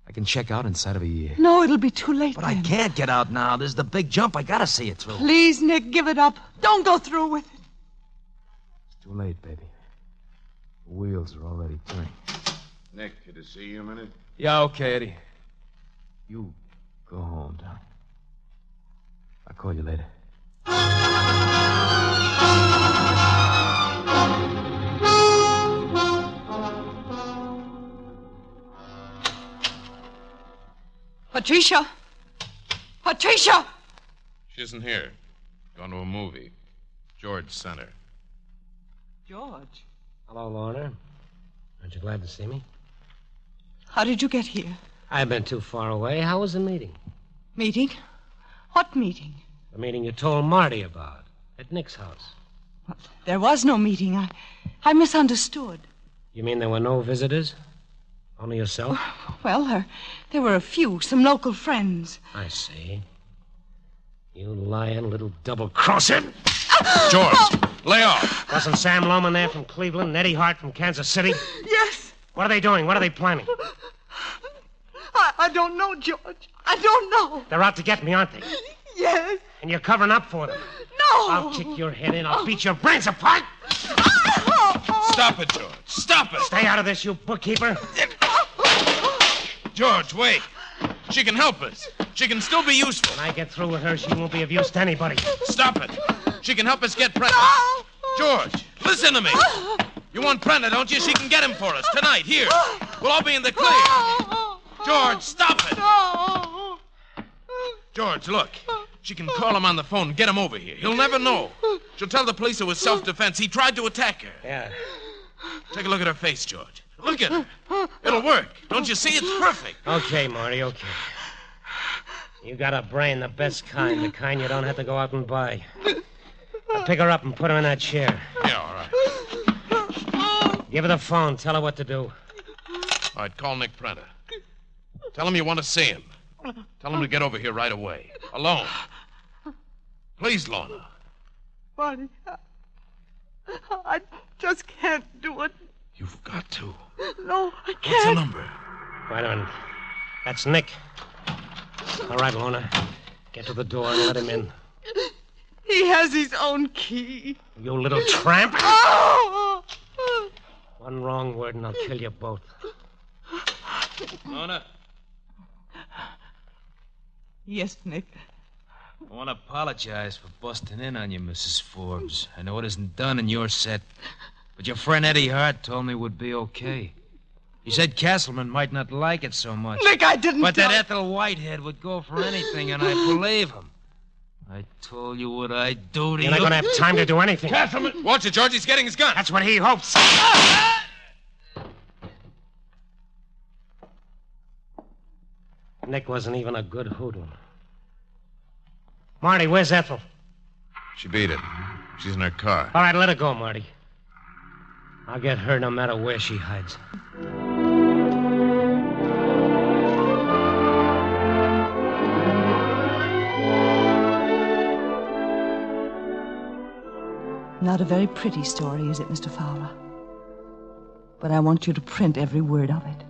I can check out inside of a year.
No, it'll be too late
But
then.
I can't get out now. This is the big jump. I gotta see it through.
Please, Nick, give it up. Don't go through with it.
It's too late, baby. The wheels are already turning.
Nick, could I see you a minute?
Yeah, okay, Eddie. You go home, Doc. I'll call you later.
Patricia! Patricia!
She isn't here. Gone to a movie. George sent her.
George?
Hello, Lorna. Aren't you glad to see me?
How did you get here?
I've been too far away. How was the meeting?
Meeting? What meeting?
The meeting you told Marty about at Nick's house.
There was no meeting. I misunderstood.
You mean there were no visitors? Only yourself?
Well, there were a few, some local friends.
I see. You lying little double-crosser.
George, lay off.
Wasn't Sam Loman there from Cleveland and Eddie Hart from Kansas City?
Yes.
What are they doing? What are they planning?
I don't know, George. I don't know.
They're out to get me, aren't they?
Yes.
And you're covering up for them.
No.
I'll kick your head in. I'll beat your brains apart.
Stop it, George. Stop it.
Stay out of this, you bookkeeper.
George, wait. She can help us. She can still be useful.
When I get through with her, she won't be of use to anybody.
Stop it. She can help us get Prenta. George, listen to me. You want Prenta, don't you? She can get him for us tonight, here. We'll all be in the clear. George, stop it. George, look. She can call him on the phone and get him over here. He'll never know. She'll tell the police it was self-defense. He tried to attack her.
Yeah.
Take a look at her face, George. Look at her. It'll work. Don't you see? It's perfect.
Okay, Marty, okay. You got a brain, the best kind, the kind you don't have to go out and buy. I'll pick her up and put her in that chair.
Yeah, all right.
Give her the phone. Tell her what to do.
All right, call Nick Prenta. Tell him you want to see him. Tell him to get over here right away. Alone. Please, Lorna.
Marty, I just can't do it.
You've got to.
No, I can't.
What's the number?
Right on. That's Nick. All right, Lorna. Get to the door and let him in.
He has his own key.
You little tramp.
Oh!
One wrong word and I'll kill you both.
Lorna,
Yes, Nick.
I want to apologize for busting in on you, Mrs. Forbes. I know it isn't done in your set, but your friend Eddie Hart told me it would be okay. He said Castleman might not like it so much.
Nick, I didn't
But that
tell-
Ethel Whitehead would go for anything, and I believe him. I told you what I'd do to you.
You're not going to have time to do anything.
Castleman! Watch it, George. He's getting his gun.
That's what he hopes. Nick wasn't even a good hoodlum. Marty, where's Ethel?
She beat it. She's in her car.
All right, let her go, Marty. I'll get her no matter where she hides.
Not a very pretty story, is it, Mr. Fowler? But I want you to print every word of it.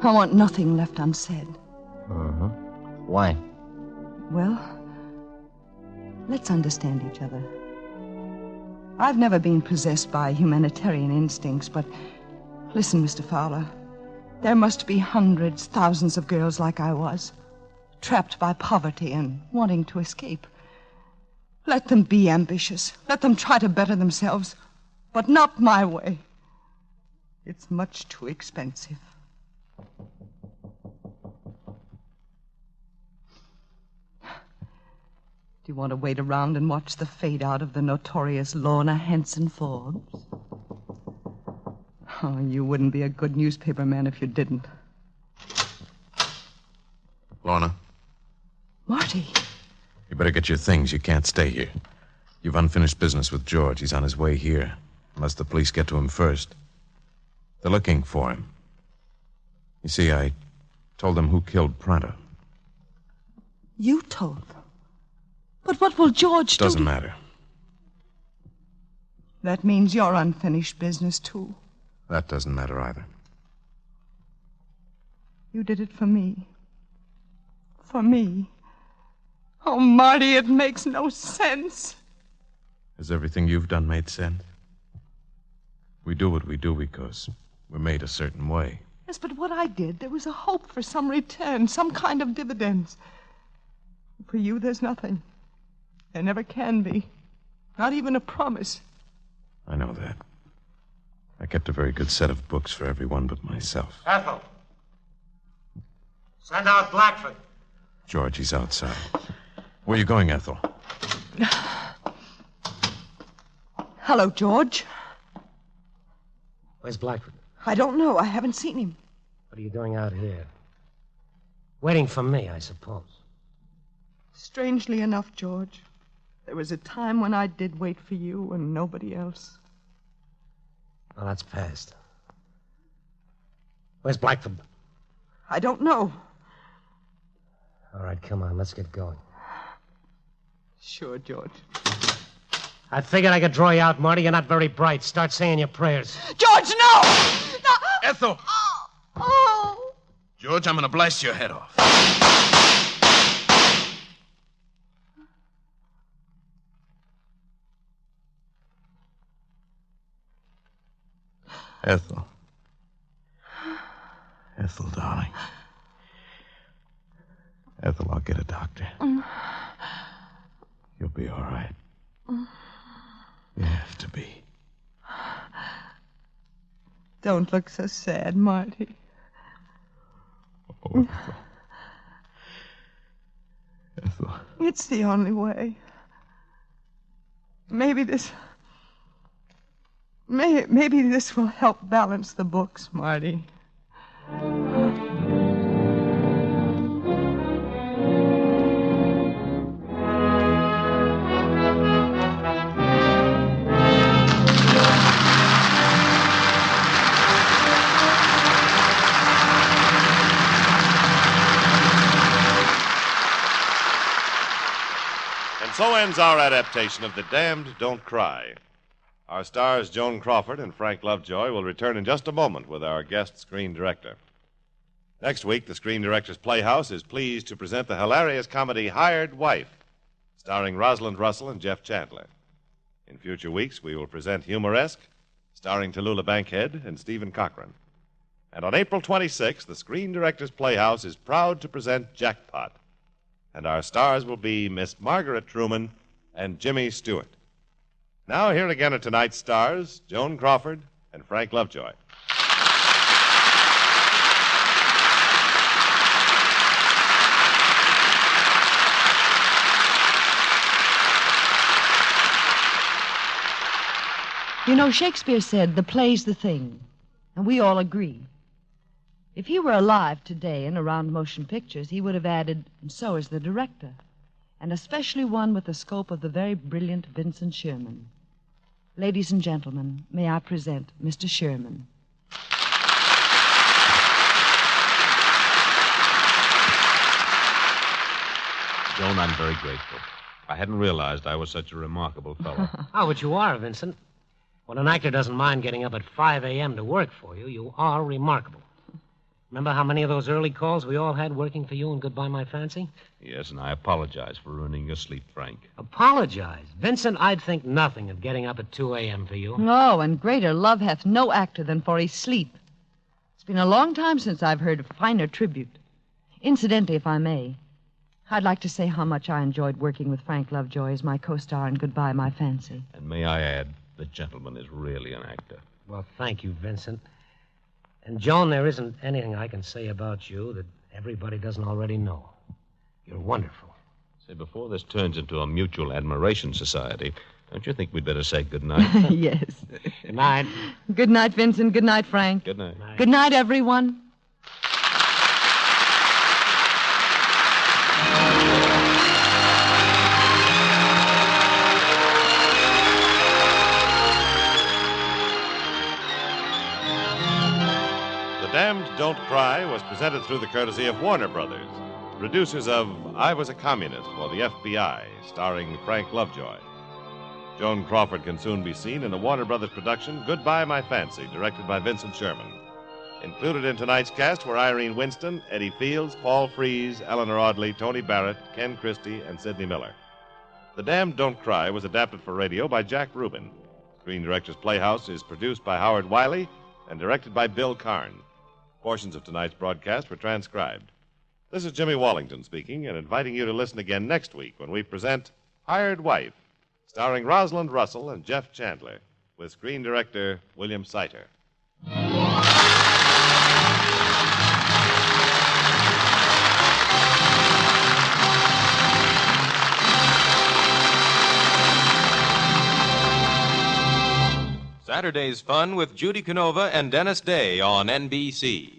I want nothing left unsaid.
Uh-huh. Why?
Well, let's understand each other. I've never been possessed by humanitarian instincts, but listen, Mr. Fowler. There must be hundreds, thousands of girls like I was, trapped by poverty and wanting to escape. Let them be ambitious. Let them try to better themselves, but not my way. It's much too expensive. Do you want to wait around and watch the fade out of the notorious Lorna Hanson Forbes? Oh, you wouldn't be a good newspaperman if you didn't.
Lorna,
Marty.
you better get your things. You can't stay here. You've unfinished business with George. He's on his way here, unless the police get to him first. They're looking for him. You see, I told them who killed Prenta.
You told them? But what will George do?
Doesn't matter.
That means your unfinished business, too.
That doesn't matter either.
You did it for me. For me. Oh, Marty, it makes no sense.
Has everything you've done made sense? We do what we do because we're made a certain way.
Yes, but what I did, there was a hope for some return, some kind of dividends. For you, there's nothing. There never can be. Not even a promise.
I know that. I kept a very good set of books for everyone but myself.
Ethel. Send out Blackford.
George, he's outside. Where are you going, Ethel?
Hello, George.
Where's Blackford?
I don't know. I haven't seen him.
What are you doing out here? Waiting for me, I suppose.
Strangely enough, George, there was a time when I did wait for you and nobody else.
Well, that's past. Where's Blackford?
I don't know.
All right, come on, let's get going.
Sure, George.
I figured I could draw you out, Marty. You're not very bright. Start saying your prayers.
George, no!
Ethel!
Oh!
George, I'm going to blast your head off. Ethel. Ethel, darling. Ethel, I'll get a doctor. You'll be all right. You have to be.
Don't look so sad, Marty.
Oh, Ethel. Ethel.
It's the only way. Maybe this will help balance the books, Marty.
And so ends our adaptation of The Damned Don't Cry. Our stars, Joan Crawford and Frank Lovejoy, will return in just a moment with our guest screen director. Next week, the Screen Directors Playhouse is pleased to present the hilarious comedy Hired Wife, starring Rosalind Russell and Jeff Chandler. In future weeks, we will present Humoresque, starring Tallulah Bankhead and Stephen Cochran. And on April 26th, the Screen Directors Playhouse is proud to present Jackpot. And our stars will be Miss Margaret Truman and Jimmy Stewart. Now, here again are tonight's stars, Joan Crawford and Frank Lovejoy.
You know, Shakespeare said, the play's the thing. And we all agree. If he were alive today and around motion pictures, he would have added, and so is the director, and especially one with the scope of the very brilliant Vincent Sherman. Ladies and gentlemen, may I present Mr. Sherman.
Joan, I'm very grateful. I hadn't realized I was such a remarkable fellow.
Oh, but you are, Vincent. When an actor doesn't mind getting up at 5 a.m. to work for you, you are remarkable. Remember how many of those early calls we all had working for you in Goodbye, My Fancy?
Yes, and I apologize for ruining your sleep, Frank.
Apologize? Vincent, I'd think nothing of getting up at 2 a.m. for you.
Oh, and greater love hath no actor than for his sleep. It's been a long time since I've heard a finer tribute. Incidentally, if I may, I'd like to say how much I enjoyed working with Frank Lovejoy as my co-star in Goodbye, My Fancy.
And may I add, the gentleman is really an actor.
Well, thank you, Vincent. And, Joan, there isn't anything I can say about you that everybody doesn't already know. You're wonderful.
Say, before this turns into a mutual admiration society, don't you think we'd better say good night?
Yes.
Good night.
Good night, Vincent. Good night, Frank.
Good night.
Good night, everyone.
The Damned Don't Cry was presented through the courtesy of Warner Brothers, producers of I Was a Communist for the FBI, starring Frank Lovejoy. Joan Crawford can soon be seen in the Warner Brothers production Goodbye, My Fancy, directed by Vincent Sherman. Included in tonight's cast were Irene Winston, Eddie Fields, Paul Frees, Eleanor Audley, Tony Barrett, Ken Christie, and Sidney Miller. The Damned Don't Cry was adapted for radio by Jack Rubin. Screen Directors Playhouse is produced by Howard Wiley and directed by Bill Karn. Portions of tonight's broadcast were transcribed. This is Jimmy Wallington speaking and inviting you to listen again next week when we present Hired Wife, starring Rosalind Russell and Jeff Chandler, with screen director William Seiter.
Saturday's Fun with Judy Canova and Dennis Day on NBC.